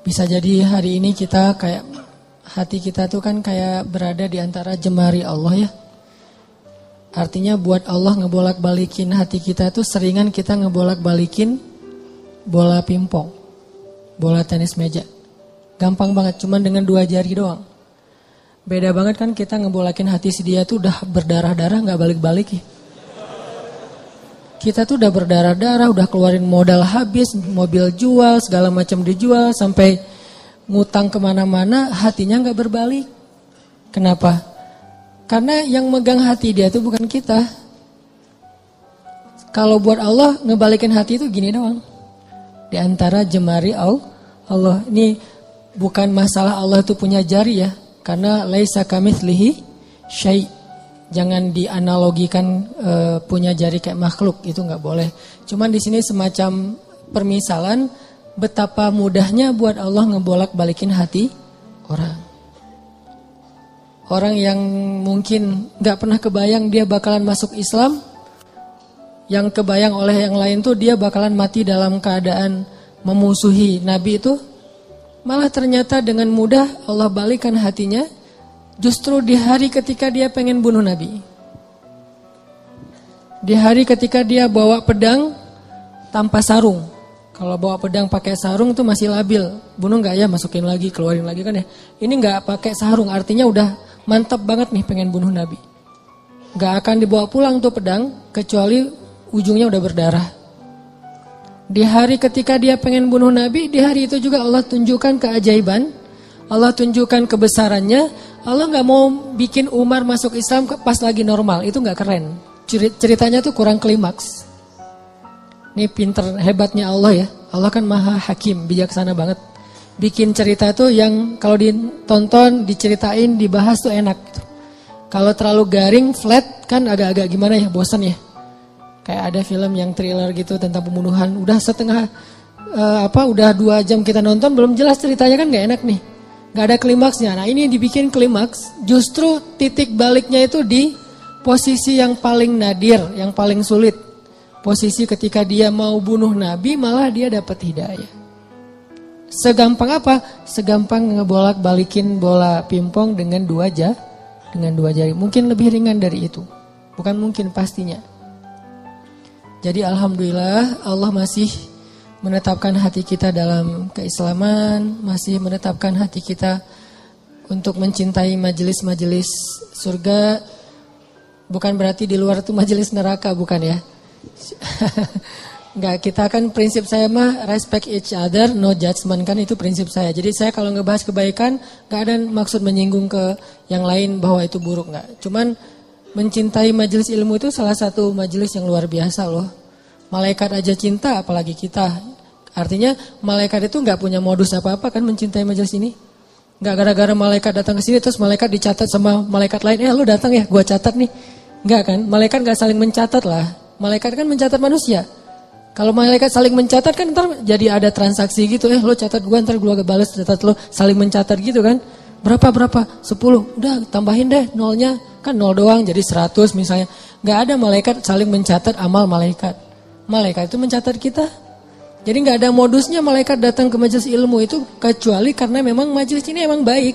Bisa jadi hari ini kita kayak hati kita tuh kan kayak berada di antara jemari Allah ya. Artinya buat Allah ngebolak-balikin hati kita tuh seringan kita ngebolak-balikin bola pingpong, bola tenis meja. Gampang banget, cuman dengan 2 jari doang. Beda banget kan kita ngebolakin hati si dia tuh udah berdarah-darah gak balik-balik ya. Kita tuh udah berdarah-darah, udah keluarin modal habis, mobil jual, segala macam dijual, sampai ngutang kemana-mana, hatinya gak berbalik. Kenapa? Karena yang megang hati dia tuh bukan kita. Kalau buat Allah, ngebalikin hati itu gini doang. Di antara jemari Allah. Ini bukan masalah Allah itu punya jari ya. Karena laisa kamitslihi syai'. Jangan dianalogikan punya jari kayak makhluk, itu nggak boleh. Cuman di sini semacam permisalan betapa mudahnya buat Allah ngebolak-balikin hati orang. Orang yang mungkin nggak pernah kebayang dia bakalan masuk Islam, yang kebayang oleh yang lain tuh dia bakalan mati dalam keadaan memusuhi Nabi itu, malah ternyata dengan mudah Allah balikan hatinya. Justru di hari ketika dia pengen bunuh Nabi. Di hari ketika dia bawa pedang tanpa sarung. Kalau bawa pedang pakai sarung tuh masih labil. Bunuh gak ya, masukin lagi, keluarin lagi kan ya. Ini gak pakai sarung, artinya udah mantap banget nih pengen bunuh Nabi. Gak akan dibawa pulang tuh pedang, kecuali ujungnya udah berdarah. Di hari ketika dia pengen bunuh Nabi, di hari itu juga Allah tunjukkan keajaiban. Allah tunjukkan kebesarannya. Allah gak mau bikin Umar masuk Islam pas lagi normal. Itu gak keren. Ceritanya tuh kurang klimaks. Ini pinter hebatnya Allah ya. Allah kan maha hakim, bijaksana banget. Bikin cerita tuh yang kalau ditonton, diceritain, dibahas tuh enak. Kalau terlalu garing, flat kan agak-agak gimana ya, bosan ya. Kayak ada film yang thriller gitu tentang pembunuhan. Udah udah 2 jam kita nonton, belum jelas ceritanya kan gak enak nih. Gak ada klimaksnya. Nah ini dibikin klimaks, justru titik baliknya itu di posisi yang paling nadir, yang paling sulit. Posisi ketika dia mau bunuh Nabi, malah dia dapat hidayah. Segampang apa? Segampang ngebolak balikin bola pingpong dengan 2 jari. Mungkin lebih ringan dari itu. Bukan mungkin, pastinya. Jadi alhamdulillah Allah masih menetapkan hati kita dalam keislaman, masih menetapkan hati kita untuk mencintai majelis-majelis surga. Bukan berarti di luar itu majelis neraka, bukan ya. Enggak, kita kan prinsip saya mah respect each other, no judgment, kan itu prinsip saya. Jadi saya kalau ngebahas kebaikan, enggak ada maksud menyinggung ke yang lain bahwa itu buruk, enggak. Cuman mencintai majelis ilmu itu salah satu majelis yang luar biasa loh. Malaikat aja cinta, apalagi kita. Artinya malaikat itu nggak punya modus apa-apa kan mencintai majelis ini. Nggak gara-gara malaikat datang ke sini terus malaikat dicatat sama malaikat lain. Lu datang ya, gua catat nih. Nggak kan? Malaikat nggak saling mencatat lah. Malaikat kan mencatat manusia. Kalau malaikat saling mencatat kan ntar jadi ada transaksi gitu. Lo catat gua, ntar gua balas catat lo, saling mencatat gitu kan. Berapa? 10. Udah tambahin deh nolnya. Kan 0 doang jadi 100 misalnya. Nggak ada malaikat saling mencatat amal malaikat. Malaikat itu mencatat kita. Jadi nggak ada modusnya malaikat datang ke majelis ilmu itu kecuali karena memang majelis ini emang baik.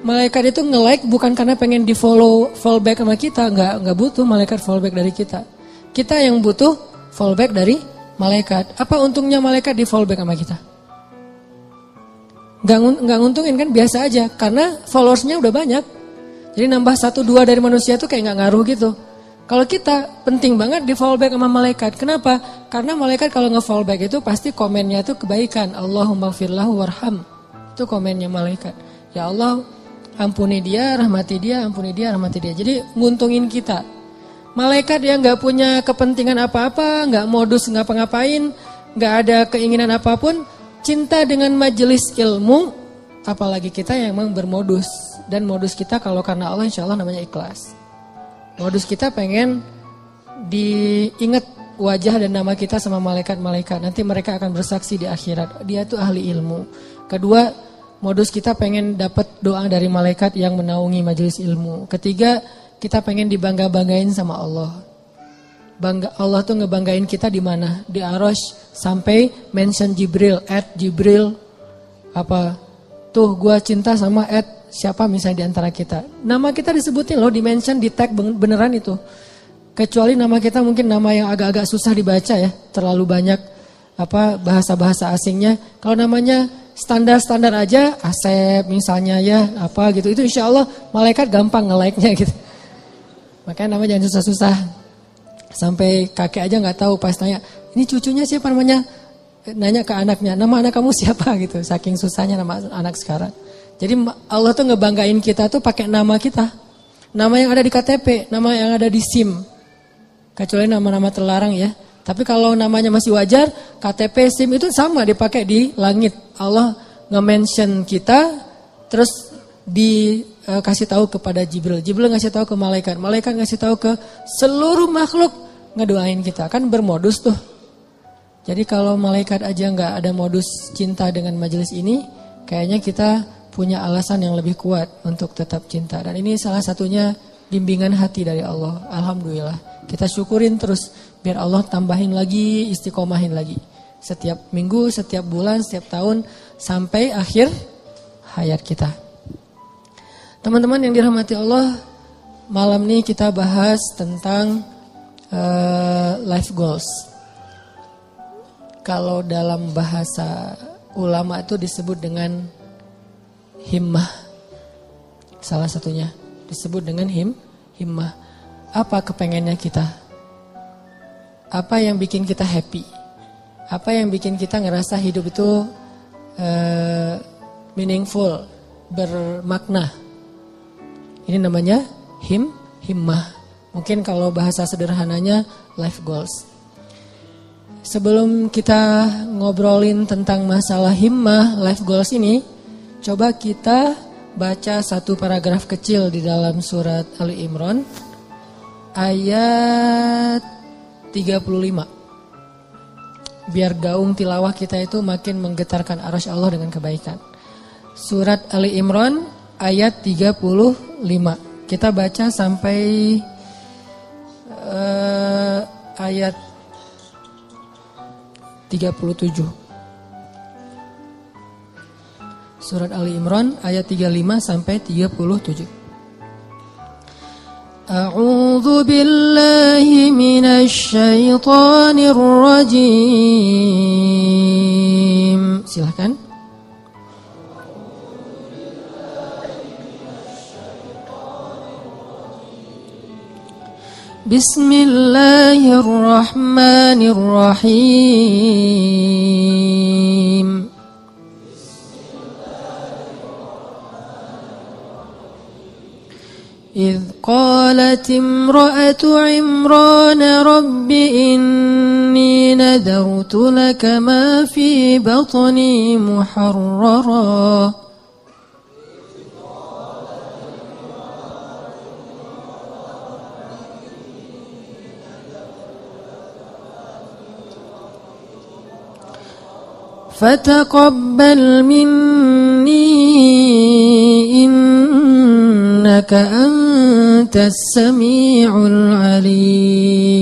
Malaikat itu nge-like bukan karena pengen di follow back sama kita, nggak butuh malaikat follow back dari kita. Kita yang butuh follow back dari malaikat. Apa untungnya malaikat di follow back sama kita? Nggak nguntungin kan, biasa aja karena followersnya udah banyak. Jadi nambah 1-2 dari manusia tuh kayak nggak ngaruh gitu. Kalau kita penting banget di follow back sama malaikat. Kenapa? Karena malaikat kalau nge-follow back itu pasti komennya itu kebaikan. Allahumma firlahu warham. Itu komennya malaikat. Ya Allah, ampuni dia, rahmati dia, ampuni dia, rahmati dia. Jadi nguntungin kita. Malaikat yang gak punya kepentingan apa-apa, gak modus ngapa-ngapain, gak ada keinginan apapun, cinta dengan majelis ilmu, apalagi kita yang memang bermodus. Dan modus kita kalau karena Allah insya Allah namanya ikhlas. Modus kita pengen diingat wajah dan nama kita sama malaikat-malaikat. Nanti mereka akan bersaksi di akhirat. Dia tuh ahli ilmu. Kedua, modus kita pengen dapat doa dari malaikat yang menaungi majelis ilmu. Ketiga, kita pengen dibangga-banggain sama Allah. Allah tuh ngebanggain kita di mana? Di Arasy sampai mention Jibril, Jibril. Apa? Tuh gua cinta sama siapa misalnya di antara kita. Nama kita disebutin loh, di-mention, di tag beneran itu. Kecuali nama kita mungkin nama yang agak-agak susah dibaca ya, terlalu banyak bahasa-bahasa asingnya. Kalau namanya standar-standar aja, Asep misalnya ya, apa gitu. Itu insya Allah malaikat gampang nge-like-nya gitu. Makanya nama jangan susah-susah. Sampai kakek aja nggak tahu pas tanya, ini cucunya siapa namanya? Nanya ke anaknya, nama anak kamu siapa gitu. Saking susahnya nama anak sekarang. Jadi Allah tuh ngebanggain kita tuh pakai nama kita. Nama yang ada di KTP, nama yang ada di SIM. Kecuali nama-nama terlarang ya. Tapi kalau namanya masih wajar, KTP, SIM itu sama dipakai di langit. Allah nge-mention kita, terus dikasih tahu kepada Jibril. Jibril ngasih tahu ke malaikat. Malaikat ngasih tahu ke seluruh makhluk, ngedoain kita. Kan bermodus tuh. Jadi kalau malaikat aja nggak ada modus cinta dengan majelis ini, kayaknya kita punya alasan yang lebih kuat untuk tetap cinta. Dan ini salah satunya bimbingan hati dari Allah. Alhamdulillah. Kita syukurin terus biar Allah tambahin lagi, istiqomahin lagi. Setiap minggu, setiap bulan, setiap tahun sampai akhir hayat kita. Teman-teman yang dirahmati Allah, malam ini kita bahas tentang life goals. Kalau dalam bahasa ulama itu disebut dengan himmah. Salah satunya disebut dengan himmah. Apa kepengennya kita? Apa yang bikin kita happy? Apa yang bikin kita ngerasa hidup itu meaningful, bermakna? Ini namanya himmah. Mungkin kalau bahasa sederhananya life goals. Sebelum kita ngobrolin tentang masalah himmah, life goals ini, coba kita baca satu paragraf kecil di dalam surat Ali Imran ayat 35. Biar gaung tilawah kita itu makin menggetarkan arasy Allah dengan kebaikan. Surat Ali Imran ayat 35. Kita baca sampai ayat 37. Surat Ali Imran ayat 35 sampai 37. A'udzu billahi minasy syaithanir rajim. Silakan. Bismillahirrahmanirrahim. إذ قالت امرأة عمران رب إني نذرت لك ما في بطني محررا فتقبل مني إنك أنت السميع العليم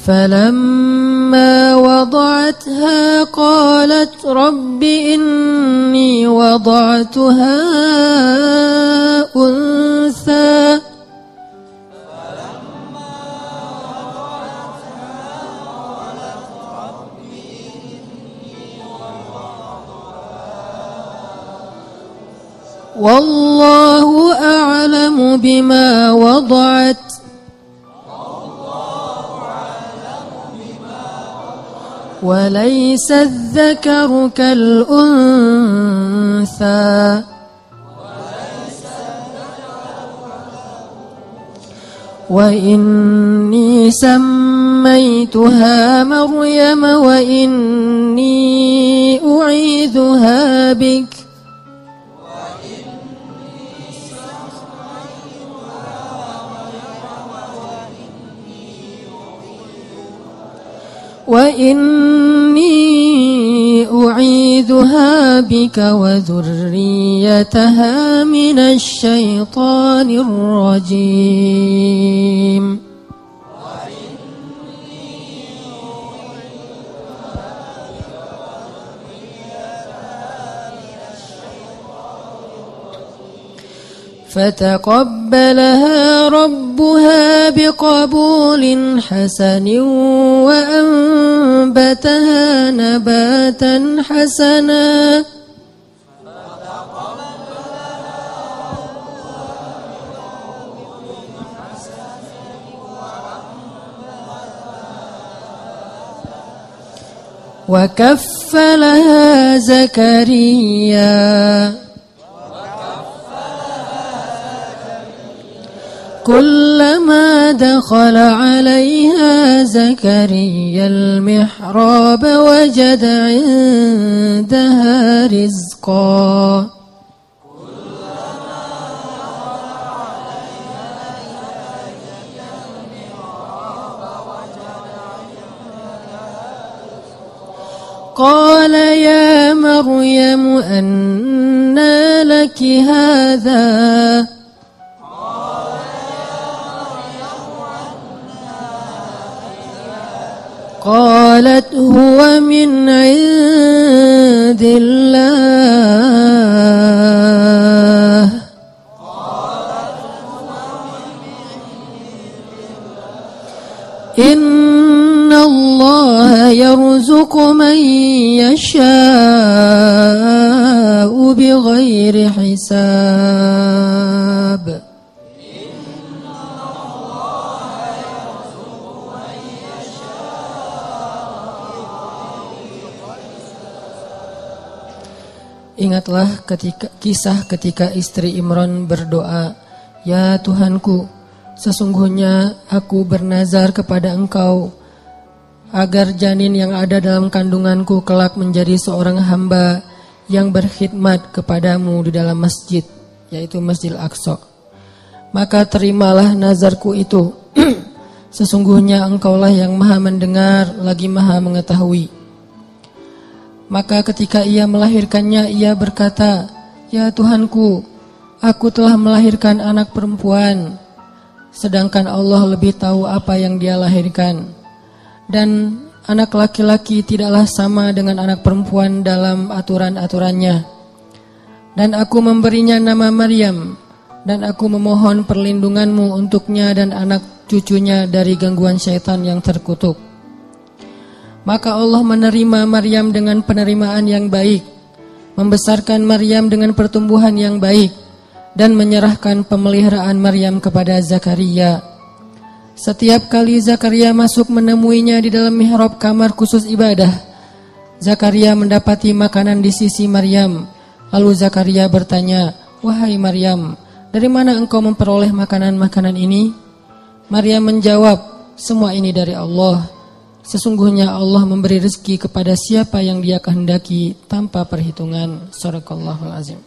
فلما وضعتها قالت رب إني وضعتها أنثى والله أعلم بما وضعت وليس الذكر كالأنثى وإني سميتها مريم وإني أعيذها بك وإني نعيذها بك وذريتها من الشيطان الرجيم فتقبلها ربها بقبول حسن وأنبتها نباتا حسنا وكفلها زكريا كلما دخل عليها زكريا المحراب وجد عندها رزقا قال يا مريم أنى لك هذا قالت هو من عند الله إن الله يرزق من يشاء بغير حساب Ingatlah kisah ketika istri Imran berdoa, "Ya Tuhanku, sesungguhnya aku bernazar kepada Engkau agar janin yang ada dalam kandunganku kelak menjadi seorang hamba yang berkhidmat kepadamu di dalam masjid, yaitu Masjidil Aqsa. Maka terimalah nazarku itu. Sesungguhnya Engkaulah yang Maha mendengar lagi Maha mengetahui." Maka ketika ia melahirkannya, ia berkata, "Ya Tuhanku, aku telah melahirkan anak perempuan, sedangkan Allah lebih tahu apa yang dia lahirkan. Dan anak laki-laki tidaklah sama dengan anak perempuan dalam aturan-aturannya. Dan aku memberinya nama Maryam, dan aku memohon perlindunganmu untuknya dan anak cucunya dari gangguan syaitan yang terkutuk." Maka Allah menerima Maryam dengan penerimaan yang baik, membesarkan Maryam dengan pertumbuhan yang baik, dan menyerahkan pemeliharaan Maryam kepada Zakaria. Setiap kali Zakaria masuk menemuinya di dalam mihrab kamar khusus ibadah, Zakaria mendapati makanan di sisi Maryam. Lalu Zakaria bertanya, "Wahai Maryam, dari mana engkau memperoleh makanan-makanan ini?" Maryam menjawab, "Semua ini dari Allah. Sesungguhnya Allah memberi rezeki kepada siapa yang Dia kehendaki tanpa perhitungan." Shadaqallahul azim.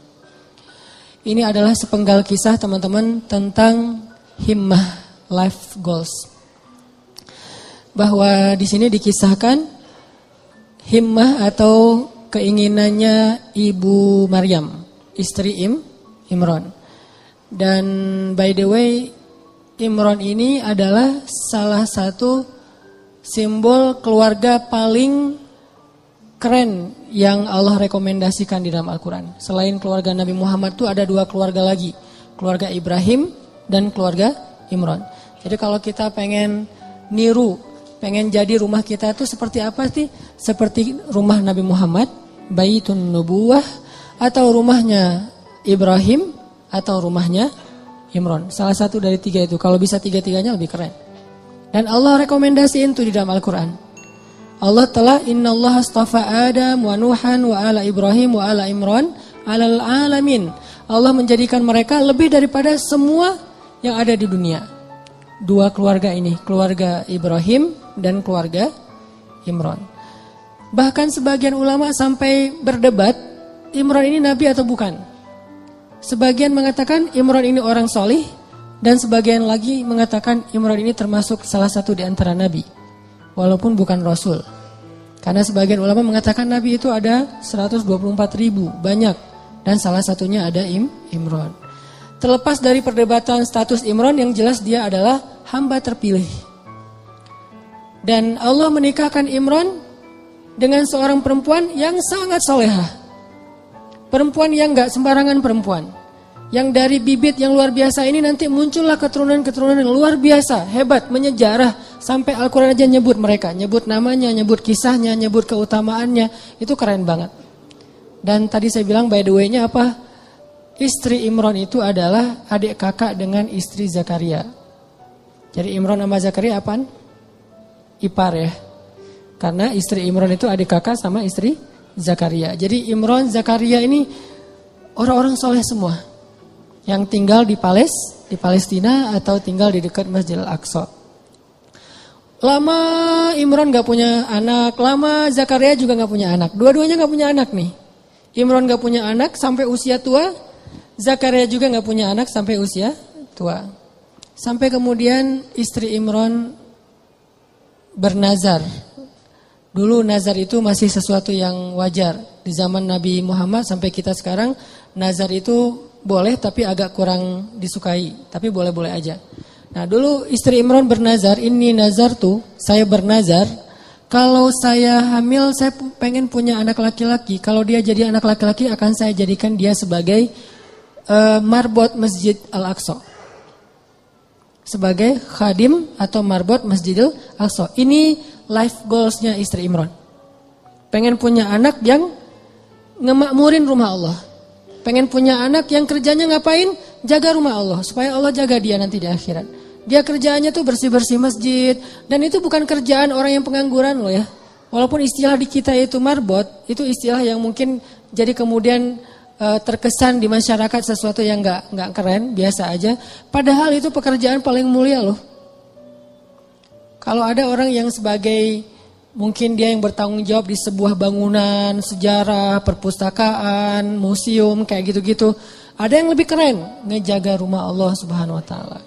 Ini adalah sepenggal kisah teman-teman tentang himmah, life goals. Bahwa di sini dikisahkan himmah atau keinginannya Ibu Maryam, istri Imran. Dan by the way, Imran ini adalah salah satu simbol keluarga paling keren yang Allah rekomendasikan di dalam Al-Quran. Selain keluarga Nabi Muhammad itu ada 2 keluarga lagi, keluarga Ibrahim dan keluarga Imran. Jadi kalau kita pengen niru, pengen jadi rumah kita itu seperti apa sih? Seperti rumah Nabi Muhammad, Baitun Nubuwah, atau rumahnya Ibrahim, atau rumahnya Imran. Salah satu dari 3 itu. Kalau bisa 3-3-nya lebih keren. Dan Allah rekomendasiin itu di dalam Al-Quran. Allah telah innallaha astafa Adam wa Nuhan wa ala Ibrahim wa ala Imran alal alamin. Allah menjadikan mereka lebih daripada semua yang ada di dunia. 2 keluarga ini, keluarga Ibrahim dan keluarga Imran. Bahkan sebagian ulama sampai berdebat, Imran ini nabi atau bukan. Sebagian mengatakan Imran ini orang solih, dan sebagian lagi mengatakan Imran ini termasuk salah satu di antara nabi, walaupun bukan rasul. Karena sebagian ulama mengatakan Nabi itu ada 124.000, banyak. Dan salah satunya ada Imran. Terlepas dari perdebatan status Imran, yang jelas dia adalah hamba terpilih. Dan Allah menikahkan Imran dengan seorang perempuan yang sangat solehah. Perempuan yang gak sembarangan perempuan. Yang dari bibit yang luar biasa ini nanti muncullah keturunan-keturunan yang luar biasa, hebat, menyejarah. Sampai Al-Quran aja nyebut mereka, nyebut namanya, nyebut kisahnya, nyebut keutamaannya. Itu keren banget. Dan tadi saya bilang by the way-nya apa? Istri Imran itu adalah adik kakak dengan istri Zakaria. Jadi Imran sama Zakaria apaan? Ipar ya. Karena istri Imran itu adik kakak sama istri Zakaria. Jadi Imran, Zakaria ini orang-orang soleh semua. Yang tinggal di Palestina atau tinggal di dekat Masjidil Aqsa. Lama Imran gak punya anak, lama Zakaria juga gak punya anak. Dua-duanya gak punya anak nih. Imran gak punya anak sampai usia tua, Zakaria juga gak punya anak sampai usia tua. Sampai kemudian istri Imran bernazar. Dulu nazar itu masih sesuatu yang wajar. Di zaman Nabi Muhammad sampai kita sekarang, nazar itu boleh tapi agak kurang disukai. Tapi boleh-boleh aja. Nah dulu istri Imran bernazar, ini nazar tuh, saya bernazar. Kalau saya hamil, saya pengen punya anak laki-laki. Kalau dia jadi anak laki-laki, akan saya jadikan dia sebagai marbot Masjid Al-Aqsa. Sebagai khadim atau marbot Masjidil Aqsa. Ini life goalsnya istri Imran. Pengen punya anak yang ngemakmurin rumah Allah. Pengen punya anak yang kerjanya ngapain? Jaga rumah Allah. Supaya Allah jaga dia nanti di akhirat. Dia kerjaannya tuh bersih-bersih masjid. Dan itu bukan kerjaan orang yang pengangguran loh ya. Walaupun istilah di kita itu marbot. Itu istilah yang mungkin jadi kemudian terkesan di masyarakat sesuatu yang nggak keren. Biasa aja. Padahal itu pekerjaan paling mulia loh. Kalau ada orang yang sebagai mungkin dia yang bertanggung jawab di sebuah bangunan, sejarah, perpustakaan, museum, kayak gitu-gitu. Ada yang lebih keren, ngejaga rumah Allah Subhanahu Wa Taala.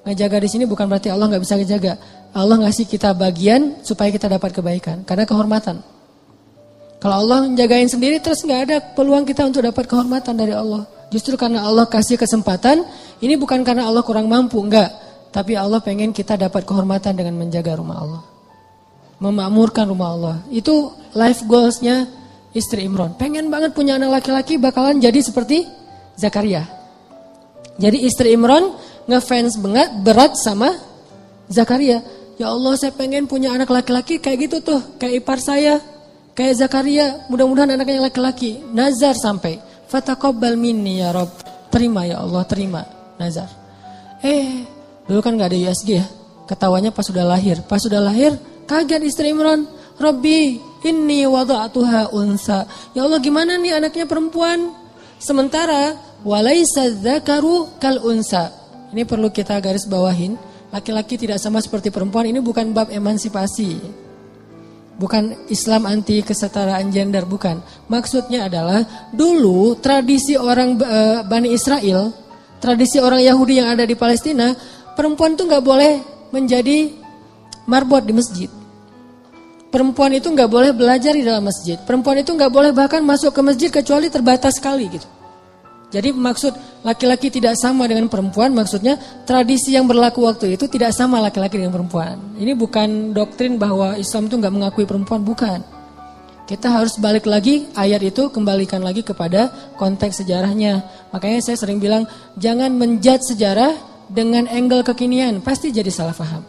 Ngejaga di sini bukan berarti Allah nggak bisa ngejaga. Allah ngasih kita bagian supaya kita dapat kebaikan, karena kehormatan. Kalau Allah menjagain sendiri terus nggak ada peluang kita untuk dapat kehormatan dari Allah. Justru karena Allah kasih kesempatan, ini bukan karena Allah kurang mampu, enggak. Tapi Allah pengen kita dapat kehormatan dengan menjaga rumah Allah. Memakmurkan rumah Allah. Itu life goalsnya istri Imran. Pengen banget punya anak laki-laki bakalan jadi seperti Zakaria. Jadi istri Imran ngefans banget berat sama Zakaria. Ya Allah, saya pengen punya anak laki-laki kayak gitu tuh. Kayak ipar saya. Kayak Zakaria. Mudah-mudahan anaknya laki-laki. Nazar sampai. Fataqabbal minni ya Rabb. Terima ya Allah, terima. Nazar. Dulu kan gak ada USG ya. Ketawanya pas sudah lahir. Pas sudah lahir, kaget istri Imran. Rabbi, inni wada'atuha unsa. Ya Allah, gimana nih anaknya perempuan? Sementara, walaysa dzakaru kal unsa. Ini perlu kita garis bawahin. Laki-laki tidak sama seperti perempuan. Ini bukan bab emansipasi. Bukan Islam anti kesetaraan gender, bukan. Maksudnya adalah, dulu tradisi orang Bani Israel, tradisi orang Yahudi yang ada di Palestina, perempuan itu gak boleh menjadi marbot di masjid. Perempuan itu gak boleh belajar di dalam masjid. Perempuan itu gak boleh bahkan masuk ke masjid kecuali terbatas sekali gitu. Jadi maksud laki-laki tidak sama dengan perempuan, maksudnya tradisi yang berlaku waktu itu tidak sama laki-laki dengan perempuan. Ini bukan doktrin bahwa Islam itu gak mengakui perempuan, bukan. Kita harus balik lagi ayat itu, kembalikan lagi kepada konteks sejarahnya. Makanya saya sering bilang, jangan menjudge sejarah dengan angle kekinian, pasti jadi salah paham.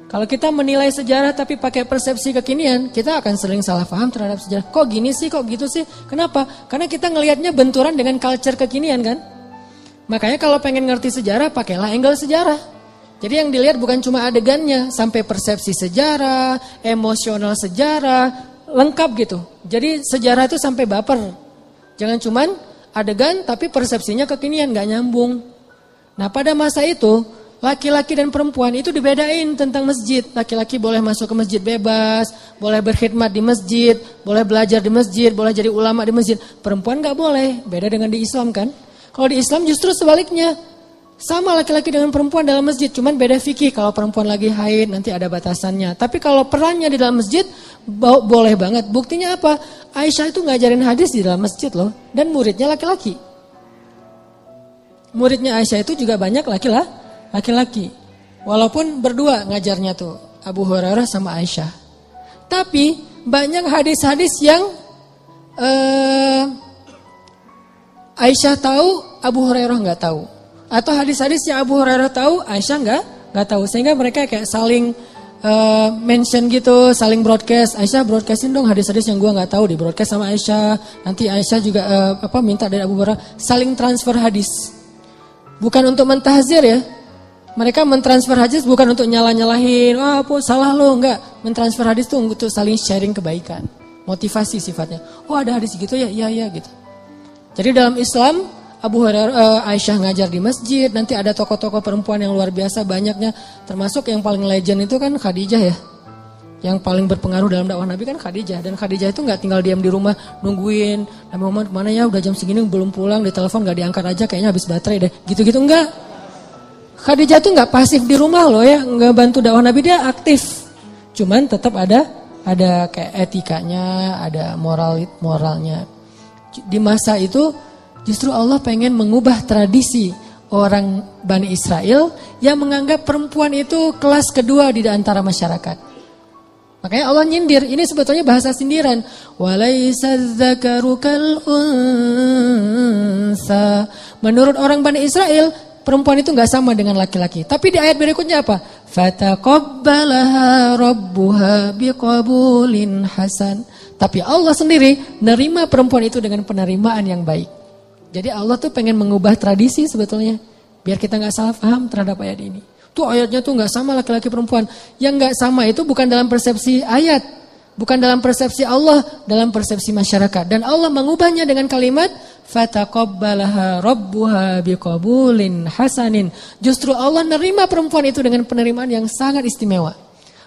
Kalau kita menilai sejarah tapi pakai persepsi kekinian, kita akan sering salah paham terhadap sejarah. Kok gini sih, kok gitu sih? Kenapa? Karena kita ngelihatnya benturan dengan culture kekinian kan? Makanya kalau pengen ngerti sejarah, pakailah angle sejarah. Jadi yang dilihat bukan cuma adegannya, sampai persepsi sejarah, emosional sejarah, lengkap gitu. Jadi sejarah itu sampai baper. Jangan cuman adegan tapi persepsinya kekinian, gak nyambung. Nah pada masa itu, laki-laki dan perempuan itu dibedain tentang masjid. Laki-laki boleh masuk ke masjid bebas, boleh berkhidmat di masjid, boleh belajar di masjid, boleh jadi ulama di masjid. Perempuan gak boleh, beda dengan di Islam kan. Kalau di Islam justru sebaliknya. Sama laki-laki dengan perempuan dalam masjid, cuman beda fikih. Kalau perempuan lagi haid nanti ada batasannya. Tapi kalau perannya di dalam masjid boleh banget. Buktinya apa? Aisyah itu ngajarin hadis di dalam masjid loh, dan muridnya laki-laki. Muridnya Aisyah itu juga banyak laki-laki. Walaupun berdua ngajarnya tuh, Abu Hurairah sama Aisyah. Tapi banyak hadis-hadis yang Aisyah tahu, Abu Hurairah nggak tahu. Atau hadis-hadis yang Abu Hurairah tahu, Aisyah nggak tahu. Sehingga mereka kayak saling mention gitu, saling broadcast. Aisyah broadcastin dong hadis-hadis yang gua nggak tahu, di broadcast sama Aisyah. Nanti Aisyah juga minta dari Abu Hurairah, saling transfer hadis. Bukan untuk mentahzir ya. Mereka mentransfer hadis bukan untuk nyalah-nyalahin, apa salah lo, enggak. Mentransfer hadis tuh untuk saling sharing kebaikan. Motivasi sifatnya. Oh ada hadis gitu ya, iya gitu. Jadi dalam Islam Abu Hurairah, Aisyah ngajar di masjid, nanti ada tokoh-tokoh perempuan yang luar biasa banyaknya, termasuk yang paling legend itu kan Khadijah ya. Yang paling berpengaruh dalam dakwah Nabi kan Khadijah, dan Khadijah itu nggak tinggal diam di rumah nungguin Nabi Muhammad mana ya, udah jam segini belum pulang, ditelepon nggak diangkat aja, kayaknya habis baterai deh, gitu-gitu enggak. Khadijah tuh nggak pasif di rumah loh ya, nggak bantu dakwah Nabi, dia aktif. Cuman tetap ada kayak etikanya, ada moralnya. Di masa itu justru Allah pengen mengubah tradisi orang Bani Israel yang menganggap perempuan itu kelas kedua di antara masyarakat. Makanya Allah nyindir, ini sebetulnya bahasa sindiran. Walaysa dzakaru kal unsa. Menurut orang Bani Israel, perempuan itu enggak sama dengan laki-laki. Tapi di ayat berikutnya apa? Fataqabbalaha rabbuha biqabulin hasan. Tapi Allah sendiri nerima perempuan itu dengan penerimaan yang baik. Jadi Allah tuh pengen mengubah tradisi sebetulnya, biar kita nggak salah paham terhadap ayat ini. Tuh ayatnya tuh nggak sama laki-laki perempuan. Yang nggak sama itu bukan dalam persepsi ayat, bukan dalam persepsi Allah, dalam persepsi masyarakat. Dan Allah mengubahnya dengan kalimat fataqabbalaha rabbuha biqabulin hasanin. Justru Allah nerima perempuan itu dengan penerimaan yang sangat istimewa.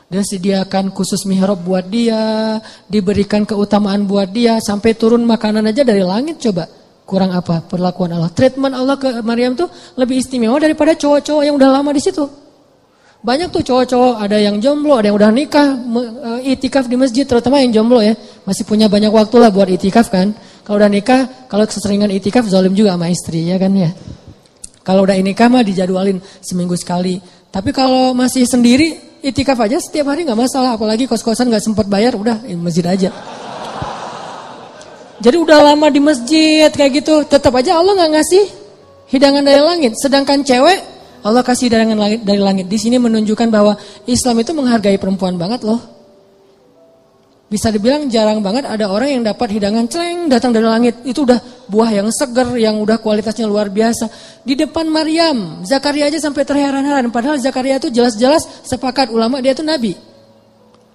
Dia sediakan khusus mihrab buat dia, diberikan keutamaan buat dia, sampai turun makanan aja dari langit coba. Kurang apa perlakuan Allah? Treatment Allah ke Maryam tuh lebih istimewa daripada cowok-cowok yang udah lama di situ. Banyak tuh cowok-cowok, ada yang jomblo, ada yang udah nikah, itikaf di masjid, terutama yang jomblo ya. Masih punya banyak waktu lah buat itikaf kan. Kalau udah nikah, kalau keseringan itikaf zalim juga sama istri ya kan ya. Kalau udah nikah mah dijadwalin seminggu sekali. Tapi kalau masih sendiri, itikaf aja setiap hari nggak masalah. Apalagi kos-kosan nggak sempat bayar, udah masjid aja. Jadi udah lama di masjid kayak gitu, tetap aja Allah nggak ngasih hidangan dari langit. Sedangkan cewek Allah kasih hidangan dari langit. Di sini menunjukkan bahwa Islam itu menghargai perempuan banget loh. Bisa dibilang jarang banget ada orang yang dapat hidangan celeng datang dari langit. Itu udah buah yang seger, yang udah kualitasnya luar biasa. Di depan Maryam, Zakaria aja sampai terheran-heran. Padahal Zakaria itu jelas-jelas sepakat ulama dia itu nabi.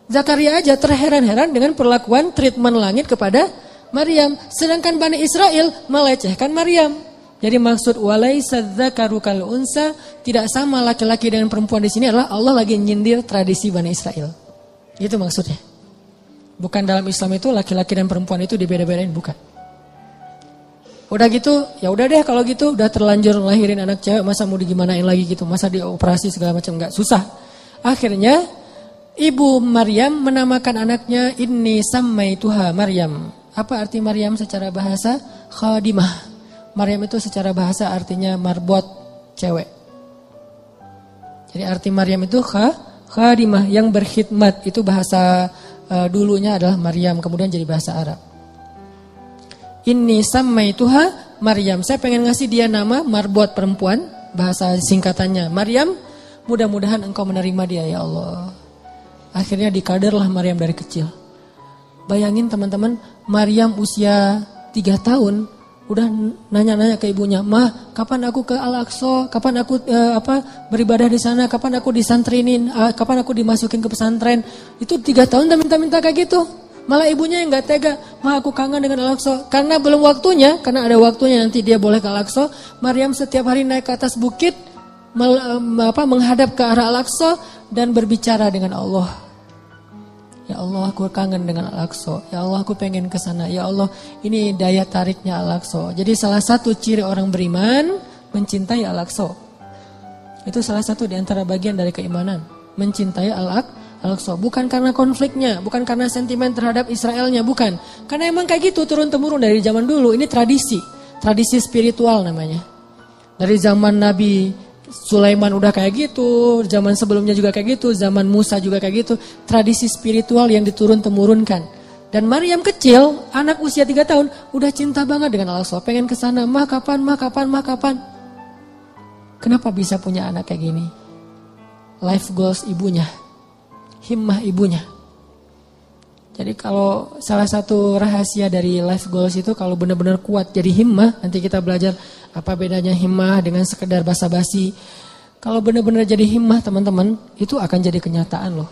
Zakaria aja terheran-heran dengan perlakuan treatment langit kepada Maryam, sedangkan Bani Israel melecehkan Maryam. Jadi maksud walaisa dzakaru kal unsa, tidak sama laki-laki dengan perempuan di sini adalah Allah lagi nyindir tradisi Bani Israel. Itu maksudnya. Bukan dalam Islam itu laki-laki dan perempuan itu dibeda-bedain, bukan. Udah gitu, ya udah deh kalau gitu, udah terlanjur lahirin anak cewek, masa mau digimanain lagi gitu, masa dioperasi segala macam, enggak, susah. Akhirnya ibu Maryam menamakan anaknya Inni sammaituha Maryam. Apa arti Maryam secara bahasa? Khadimah. Maryam itu secara bahasa artinya marbot, cewek. Jadi arti Maryam itu khadimah, yang berkhidmat. Itu bahasa dulunya adalah Maryam, kemudian jadi bahasa Arab. Inni sammaituha Maryam. Saya pengen ngasih dia nama marbot perempuan, bahasa singkatannya Maryam. Mudah-mudahan engkau menerima dia ya Allah. Akhirnya dikaderlah Maryam dari kecil. Bayangin teman-teman, Maryam usia 3 tahun udah nanya-nanya ke ibunya, "Mah, kapan aku ke Al-Aqsa? Kapan aku beribadah di sana? Kapan aku disantrinin? Kapan aku dimasukin ke pesantren?" Itu 3 tahun udah minta-minta kayak gitu. Malah ibunya yang enggak tega, "Mah, aku kangen dengan Al-Aqsa." Karena belum waktunya, karena ada waktunya nanti dia boleh ke Al-Aqsa. Maryam setiap hari naik ke atas bukit menghadap ke arah Al-Aqsa dan berbicara dengan Allah. Ya Allah, aku kangen dengan Al-Aqsa. Ya Allah, aku pengen ke sana. Ya Allah, ini daya tariknya Al-Aqsa. Jadi salah satu ciri orang beriman mencintai Al-Aqsa. Itu salah satu di antara bagian dari keimanan. Mencintai Al-Aqsa. Bukan karena konfliknya, bukan karena sentimen terhadap Israelnya, bukan. Karena emang kayak gitu turun-temurun dari zaman dulu. Ini tradisi. Tradisi spiritual namanya. Dari zaman Nabi Sulaiman udah kayak gitu, zaman sebelumnya juga kayak gitu, zaman Musa juga kayak gitu. Tradisi spiritual yang diturun-temurunkan. Dan Maryam kecil, anak usia 3 tahun, udah cinta banget dengan Al-Aqsa. Pengen ke sana, mah kapan. Kenapa bisa punya anak kayak gini? Life goals ibunya, himmah ibunya. Jadi kalau salah satu rahasia dari life goals itu kalau benar-benar kuat jadi himmah, nanti kita belajar apa bedanya himmah dengan sekedar basa-basi. Kalau benar-benar jadi himmah teman-teman, itu akan jadi kenyataan loh.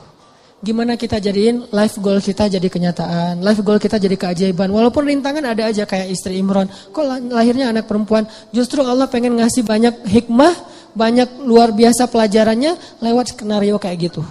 Gimana kita jadiin life goal kita jadi kenyataan, life goal kita jadi keajaiban. Walaupun rintangan ada aja kayak istri Imran. Kok lahirnya anak perempuan? Justru Allah pengen ngasih banyak hikmah, banyak luar biasa pelajarannya lewat skenario kayak gitu.